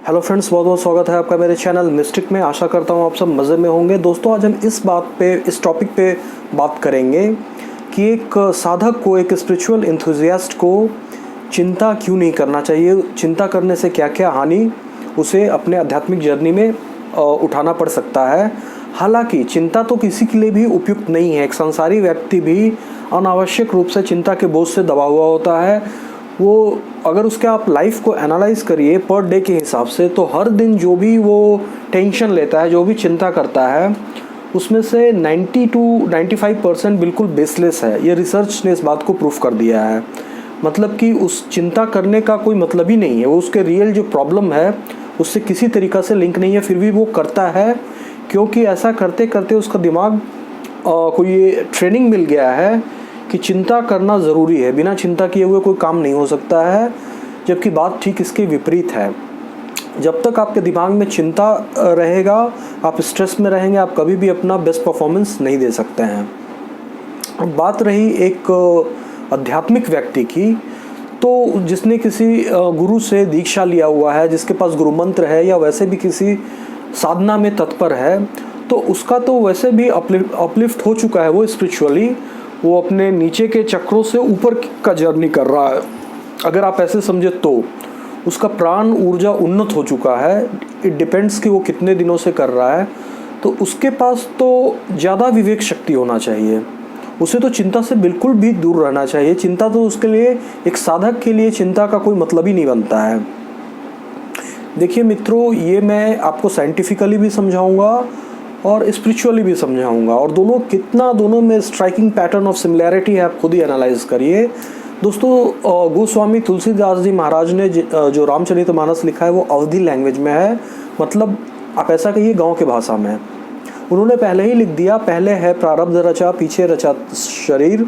Hello friends, बहुत बहुत स्वागत है आपका मेरे चैनल मिस्टिक में। आशा करता हूँ आप सब मज़े में होंगे। दोस्तों, आज हम इस टॉपिक पे बात करेंगे कि एक साधक को, एक स्पिरिचुअल एंथुजियास्ट को चिंता क्यों नहीं करना चाहिए, चिंता करने से क्या क्या हानि उसे अपने आध्यात्मिक जर्नी में उठाना पड़ सकता है। हालांकि चिंता तो किसी के लिए भी उपयुक्त नहीं है। एक संसारी व्यक्ति भी अनावश्यक रूप से चिंता के बोझ से दबा हुआ होता है। वो अगर उसके आप लाइफ को एनालाइज करिए पर डे के हिसाब से, तो हर दिन जो भी वो टेंशन लेता है, जो भी चिंता करता है, उसमें से 90 to 95% बिल्कुल बेसलेस है। ये रिसर्च ने इस बात को प्रूफ कर दिया है। मतलब कि उस चिंता करने का कोई मतलब ही नहीं है। वो उसके रियल जो प्रॉब्लम है उससे किसी तरीक़ा से लिंक नहीं है, फिर भी वो करता है, क्योंकि ऐसा करते करते उसका दिमाग को ये ट्रेनिंग मिल गया है कि चिंता करना ज़रूरी है। बिना चिंता किए हुए कोई काम नहीं हो सकता है। जबकि बात ठीक इसके विपरीत है। जब तक आपके दिमाग में चिंता रहेगा, आप स्ट्रेस में रहेंगे, आप कभी भी अपना बेस्ट परफॉर्मेंस नहीं दे सकते हैं। अब बात रही एक आध्यात्मिक व्यक्ति की, तो जिसने किसी गुरु से दीक्षा लिया हुआ है, जिसके पास गुरु मंत्र है, या वैसे भी किसी साधना में तत्पर है, तो उसका तो वैसे भी अपलिफ्ट हो चुका है। वो स्पिरिचुअली वो अपने नीचे के चक्रों से ऊपर का जर्नी कर रहा है। अगर आप ऐसे समझे तो उसका प्राण ऊर्जा उन्नत हो चुका है। इट डिपेंड्स कि वो कितने दिनों से कर रहा है। तो उसके पास तो ज़्यादा विवेक शक्ति होना चाहिए। उसे तो चिंता से बिल्कुल भी दूर रहना चाहिए। चिंता तो उसके लिए, एक साधक के लिए चिंता का कोई मतलब ही नहीं बनता है। देखिए मित्रों, ये मैं आपको साइंटिफिकली भी समझाऊंगा और स्पिरिचुअली भी समझाऊंगा, और दोनों में स्ट्राइकिंग पैटर्न ऑफ सिमिलैरिटी है। आप खुद ही एनालाइज करिए। दोस्तों, गोस्वामी तुलसीदास जी महाराज ने जो रामचरितमानस लिखा है वो अवधी लैंग्वेज में है। मतलब आप ऐसा कहिए, गांव के भाषा में। उन्होंने पहले ही लिख दिया, पहले है प्रारब्ध रचा, पीछे रचा शरीर,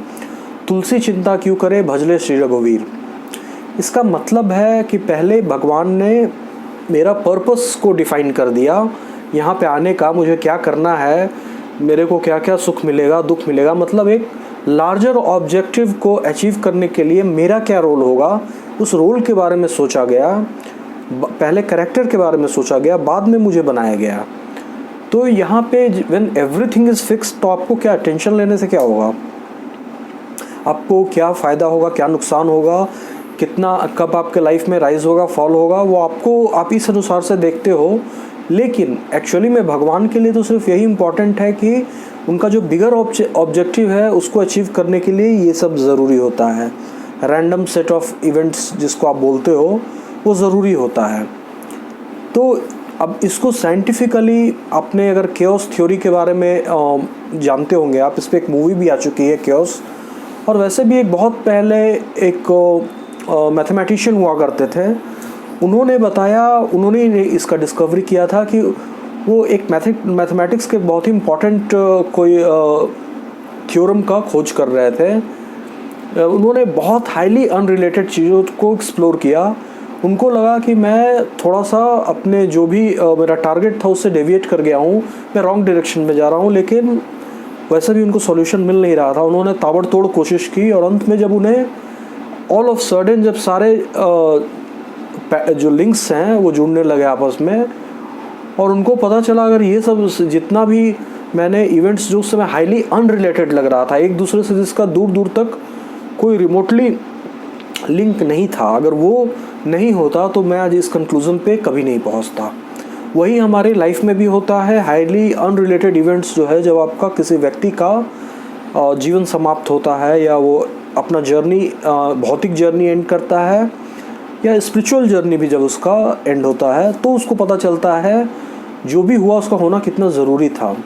तुलसी चिंता क्यों करे, भजले श्री रघुवीर। इसका मतलब है कि पहले भगवान ने मेरा पर्पस को डिफाइन कर दिया, यहाँ पे आने का, मुझे क्या करना है, मेरे को क्या क्या सुख मिलेगा, दुख मिलेगा। मतलब एक लार्जर ऑब्जेक्टिव को अचीव करने के लिए मेरा क्या रोल होगा, उस रोल के बारे में सोचा गया। पहले कैरेक्टर के बारे में सोचा गया, बाद में मुझे बनाया गया। तो यहाँ पे व्हेन एवरीथिंग इज़ फिक्स्ड, तो आपको क्या टेंशन लेने से क्या होगा, आपको क्या फ़ायदा होगा, क्या नुकसान होगा, कितना कब आपके लाइफ में राइज होगा, फॉल होगा, वो आप इस अनुसार से देखते हो। लेकिन एक्चुअली में भगवान के लिए तो सिर्फ यही इम्पॉर्टेंट है कि उनका जो बिगर ऑब्जेक्टिव है उसको अचीव करने के लिए ये सब ज़रूरी होता है। रैंडम सेट ऑफ इवेंट्स जिसको आप बोलते हो, वो ज़रूरी होता है। तो अब इसको साइंटिफिकली, आपने अगर केओस थ्योरी के बारे में जानते होंगे आप, इस पर एक मूवी भी आ चुकी है केओस। और वैसे भी एक बहुत पहले एक मैथमेटिशियन हुआ करते थे, उन्होंने इसका डिस्कवरी किया था कि वो एक मैथमेटिक्स के बहुत ही इम्पॉर्टेंट कोई थ्योरम का खोज कर रहे थे। उन्होंने बहुत हाईली अनरिलेटेड चीज़ों को एक्सप्लोर किया। उनको लगा कि मैं थोड़ा सा अपने जो भी मेरा टारगेट था उससे डेविएट कर गया हूँ, मैं रॉन्ग डायरेक्शन में जा रहा हूँ। लेकिन वैसे भी उनको सॉल्यूशन मिल नहीं रहा था। उन्होंने ताबड़तोड़ कोशिश की, और अंत में जब उन्हें ऑल ऑफ सडन जब सारे जो लिंक्स हैं वो जुड़ने लगे आपस में, और उनको पता चला अगर ये सब जितना भी मैंने इवेंट्स जो उस समय हाईली अनरिलेटेड लग रहा था एक दूसरे से, जिसका दूर दूर तक कोई रिमोटली लिंक नहीं था, अगर वो नहीं होता तो मैं आज इस कंक्लूजन पे कभी नहीं पहुंचता। वही हमारी लाइफ में भी होता है। हाईली अनरिलेटेड इवेंट्स जो है, जब आपका किसी व्यक्ति का जीवन समाप्त होता है, या वो अपना जर्नी, भौतिक जर्नी एंड करता है, या स्पिरिचुअल जर्नी भी जब उसका एंड होता है, तो उसको पता चलता है जो भी हुआ उसका होना कितना ज़रूरी था।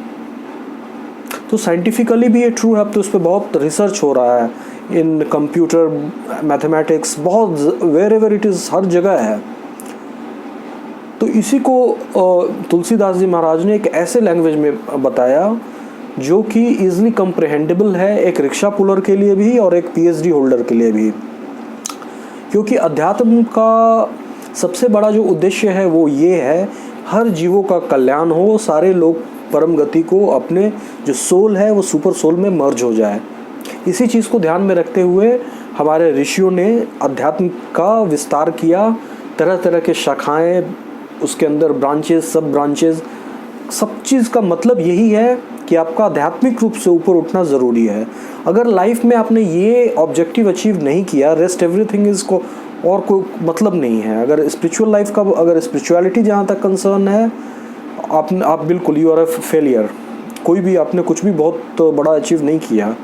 तो साइंटिफिकली भी ये ट्रू है। अब तो उस पर बहुत रिसर्च हो रहा है, इन कंप्यूटर मैथमेटिक्स, बहुत वेर एवर इट इज़, हर जगह है। तो इसी को तुलसीदास जी महाराज ने एक ऐसे लैंग्वेज में बताया जो कि ईजिली कंप्रहेंडेबल है, एक रिक्शा पुलर के लिए भी और एक पीएचडी होल्डर के लिए भी। क्योंकि अध्यात्म का सबसे बड़ा जो उद्देश्य है वो ये है, हर जीवों का कल्याण हो, सारे लोग परम गति को, अपने जो सोल है वो सुपर सोल में मर्ज हो जाए। इसी चीज़ को ध्यान में रखते हुए हमारे ऋषियों ने अध्यात्म का विस्तार किया, तरह तरह के शाखाएं उसके अंदर ब्रांचेस, सब ब्रांचेस, सब चीज़ का मतलब यही है कि आपका आध्यात्मिक रूप से ऊपर उठना ज़रूरी है। अगर लाइफ में आपने ये ऑब्जेक्टिव अचीव नहीं किया, रेस्ट एवरीथिंग इज़ को और कोई मतलब नहीं है। अगर स्पिरिचुअल लाइफ का, अगर स्पिरिचुअलिटी जहाँ तक कंसर्न है, आप बिल्कुल यू आर अ फेलियर। कोई भी आपने कुछ भी बहुत बड़ा अचीव नहीं किया।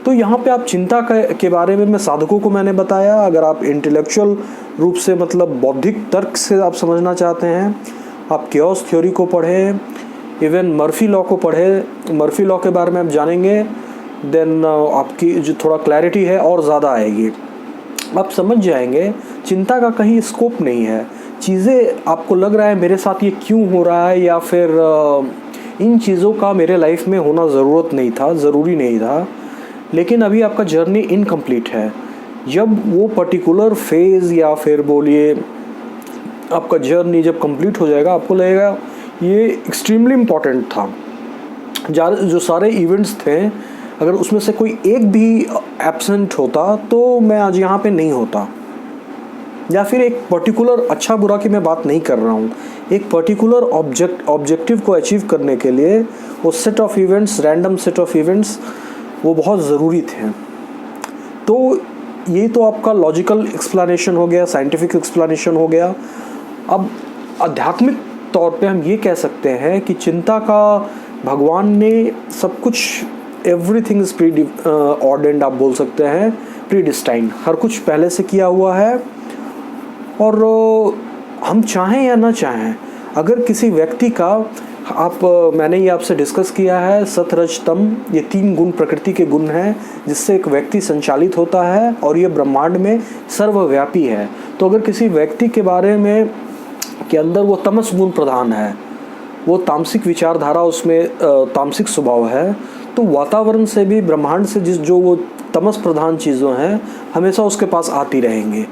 तो यहाँ पे आप चिंता के बारे में मैं साधकों को मैंने बताया। अगर आप इंटेलेक्चुअल रूप से, मतलब बौद्धिक तर्क से आप समझना चाहते हैं, आप केओस थ्योरी को पढ़ें, इवन मर्फी लॉ को पढ़ें। मर्फी लॉ के बारे में आप जानेंगे, देन आपकी जो थोड़ा क्लैरिटी है और ज़्यादा आएगी। आप समझ जाएंगे चिंता का कहीं स्कोप नहीं है। चीज़ें आपको लग रहा है मेरे साथ ये क्यों हो रहा है, या फिर इन चीज़ों का मेरे लाइफ में होना ज़रूरी नहीं था, लेकिन अभी आपका जर्नी इनकम्प्लीट है। जब वो पर्टिकुलर फेज़ या फिर बोलिए आपका जर्नी जब कंप्लीट हो जाएगा, आपको लगेगा ये एक्सट्रीमली इम्पॉर्टेंट था। जो सारे इवेंट्स थे, अगर उसमें से कोई एक भी एब्सेंट होता तो मैं आज यहाँ पे नहीं होता। या फिर एक पर्टिकुलर, अच्छा बुरा की मैं बात नहीं कर रहा हूँ, एक पर्टिकुलर ऑब्जेक्टिव को अचीव करने के लिए वो set of events, random set of events, वो बहुत ज़रूरी थे। तो ये तो आपका लॉजिकल एक्सप्लेनेशन हो गया, साइंटिफिक एक्सप्लेनेशन हो गया। अब आध्यात्मिक तौर पे हम ये कह सकते हैं कि चिंता का भगवान ने सब कुछ, एवरीथिंग इज प्री ऑर्डेंड, आप बोल सकते हैं प्रीडिस्टाइंड, हर कुछ पहले से किया हुआ है। और हम चाहें या ना चाहें, अगर किसी व्यक्ति का मैंने ये आपसे डिस्कस किया है, सत रज तम, ये 3 गुण प्रकृति के गुण हैं जिससे एक व्यक्ति संचालित होता है, और ये ब्रह्मांड में सर्वव्यापी है। तो अगर किसी व्यक्ति के बारे में के अंदर वो तमस गुण प्रधान है, वो तामसिक विचारधारा, उसमें तामसिक स्वभाव है, तो वातावरण से भी, ब्रह्मांड से जो वो तमस प्रधान चीज़ों हैं हमेशा उसके पास आती रहेंगी।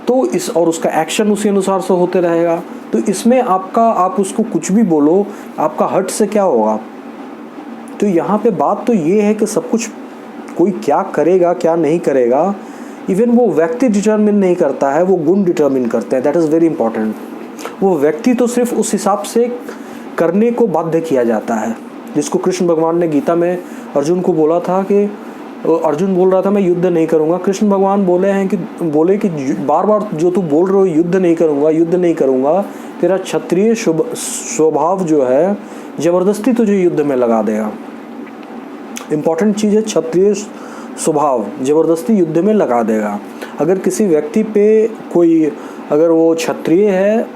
तो और उसका एक्शन उसी अनुसार से होते रहेगा। तो इसमें आप उसको कुछ भी बोलो, आपका हट से क्या होगा। तो यहाँ पे बात तो ये है कि सब कुछ कोई क्या करेगा क्या नहीं करेगा, इवन वो व्यक्ति डिटर्मिन नहीं करता है, वो गुण डिटर्मिन करते हैं। That is very important. वो व्यक्ति तो सिर्फ उस हिसाब से करने को बाध्य किया जाता है, जिसको कृष्ण भगवान ने गीता में अर्जुन को बोला था कि अर्जुन बोल रहा था मैं युद्ध नहीं करूँगा। कृष्ण भगवान बोले कि बार बार जो तू बोल रहे हो युद्ध नहीं करूँगा, तेरा क्षत्रिय स्वभाव जो है ज़बरदस्ती तुझे युद्ध में लगा देगा। इम्पॉर्टेंट चीज़ है, क्षत्रिय स्वभाव ज़बरदस्ती युद्ध में लगा देगा। अगर किसी व्यक्ति पे कोई, अगर वो क्षत्रिय है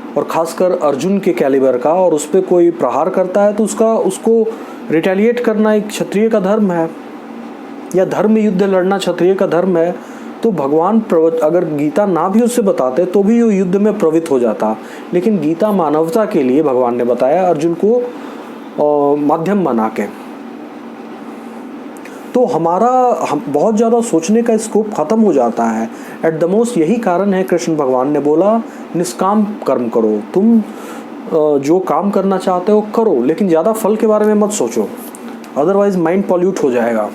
और ख़ासकर अर्जुन के कैलिबर का, और उस पर कोई प्रहार करता है तो उसको रिटेलिएट करना एक क्षत्रिय का धर्म है, या धर्म युद्ध लड़ना क्षत्रिय का धर्म है। तो भगवान अगर गीता ना भी उससे बताते तो भी वो युद्ध में प्रवृत्त हो जाता, लेकिन गीता मानवता के लिए भगवान ने बताया अर्जुन को माध्यम बना के। तो हम बहुत ज़्यादा सोचने का स्कोप ख़त्म हो जाता है। एट द मोस्ट यही कारण है कृष्ण भगवान ने बोला निष्काम कर्म करो, तुम जो काम करना चाहते हो करो, लेकिन ज़्यादा फल के बारे में मत सोचो, अदरवाइज़ माइंड पॉल्यूट हो जाएगा।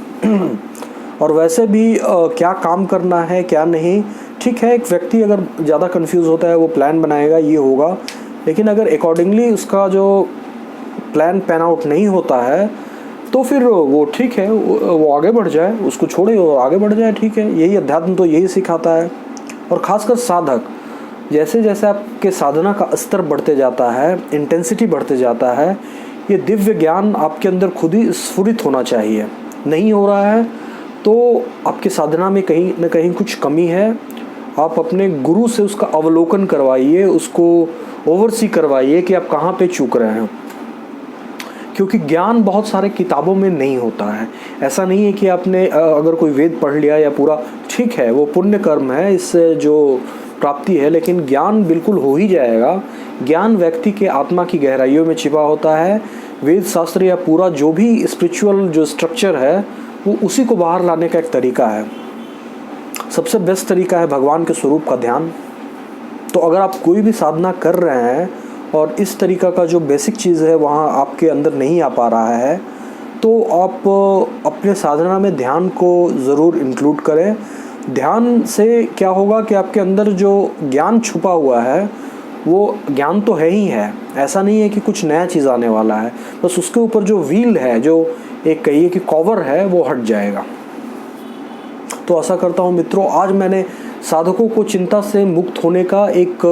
और वैसे भी क्या काम करना है क्या नहीं, ठीक है, एक व्यक्ति अगर ज़्यादा कंफ्यूज होता है वो प्लान बनाएगा ये होगा, लेकिन अगर अकॉर्डिंगली उसका जो प्लान पैन आउट नहीं होता है तो फिर वो ठीक है, वो आगे बढ़ जाए, उसको छोड़े और आगे बढ़ जाए, ठीक है। यही अध्यात्म तो यही सिखाता है। और ख़ासकर साधक, जैसे जैसे आपके साधना का स्तर बढ़ते जाता है, इंटेंसिटी बढ़ते जाता है, ये दिव्य ज्ञान आपके अंदर खुद ही स्फुरित होना चाहिए। नहीं हो रहा है तो आपकी साधना में कहीं ना कहीं कुछ कमी है। आप अपने गुरु से उसका अवलोकन करवाइए, उसको ओवरसी करवाइए कि आप कहाँ पे चूक रहे हैं, क्योंकि ज्ञान बहुत सारे किताबों में नहीं होता है। ऐसा नहीं है कि आपने अगर कोई वेद पढ़ लिया या पूरा, ठीक है वो पुण्य कर्म है, इससे जो प्राप्ति है, लेकिन ज्ञान बिल्कुल हो ही जाएगा। ज्ञान व्यक्ति के आत्मा की गहराइयों में छिपा होता है। वेद शास्त्र या पूरा जो भी स्पिरिचुअल जो स्ट्रक्चर है वो उसी को बाहर लाने का एक तरीका है। सबसे बेस्ट तरीका है भगवान के स्वरूप का ध्यान। तो अगर आप कोई भी साधना कर रहे हैं और इस तरीका का जो बेसिक चीज़ है वहाँ आपके अंदर नहीं आ पा रहा है, तो आप अपने साधना में ध्यान को ज़रूर इंक्लूड करें। ध्यान से क्या होगा कि आपके अंदर जो ज्ञान छुपा हुआ है वो ज्ञान तो है ही है, ऐसा नहीं है कि कुछ नया चीज़ आने वाला है, बस उसके ऊपर जो व्हील है, जो एक कहिए कि कवर है, वो हट जाएगा। तो आशा करता हूँ मित्रों, आज मैंने साधकों को चिंता से मुक्त होने का एक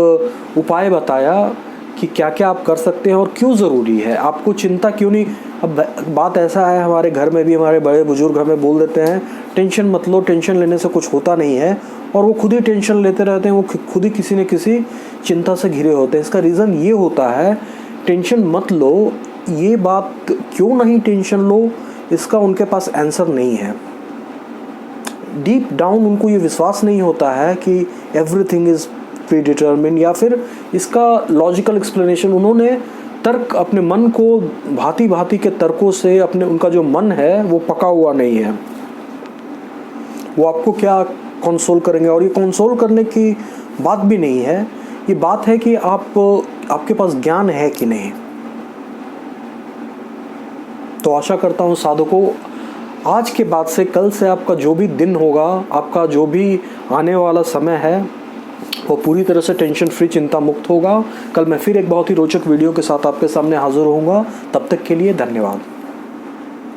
उपाय बताया कि क्या क्या आप कर सकते हैं और क्यों ज़रूरी है, आपको चिंता क्यों नहीं। अब बात ऐसा है, हमारे घर में भी हमारे बड़े बुजुर्ग हमें बोल देते हैं टेंशन मत लो, टेंशन लेने से कुछ होता नहीं है, और वो खुद ही टेंशन लेते रहते हैं, वो खुद ही किसी न किसी चिंता से घिरे होते हैं। इसका रीज़न ये होता है, टेंशन मत लो, ये बात क्यों नहीं टेंशन लो, इसका उनके पास आंसर नहीं है। डीप डाउन उनको ये विश्वास नहीं होता है कि एवरीथिंग इज़ प्री डिटर्मिन, या फिर इसका लॉजिकल एक्सप्लेनेशन उन्होंने तर्क, अपने मन को भांति भांति के तर्कों से, अपने उनका जो मन है वो पका हुआ नहीं है। वो आपको क्या कंसोल करेंगे, और ये कंसोल करने की बात भी नहीं है, ये बात है कि आपके पास ज्ञान है कि नहीं। तो आशा करता हूँ साधकों, आज के बाद से, कल से आपका जो भी दिन होगा, आपका जो भी आने वाला समय है, वो पूरी तरह से टेंशन फ्री, चिंता मुक्त होगा। कल मैं फिर एक बहुत ही रोचक वीडियो के साथ आपके सामने हाजिर होऊंगा। तब तक के लिए धन्यवाद।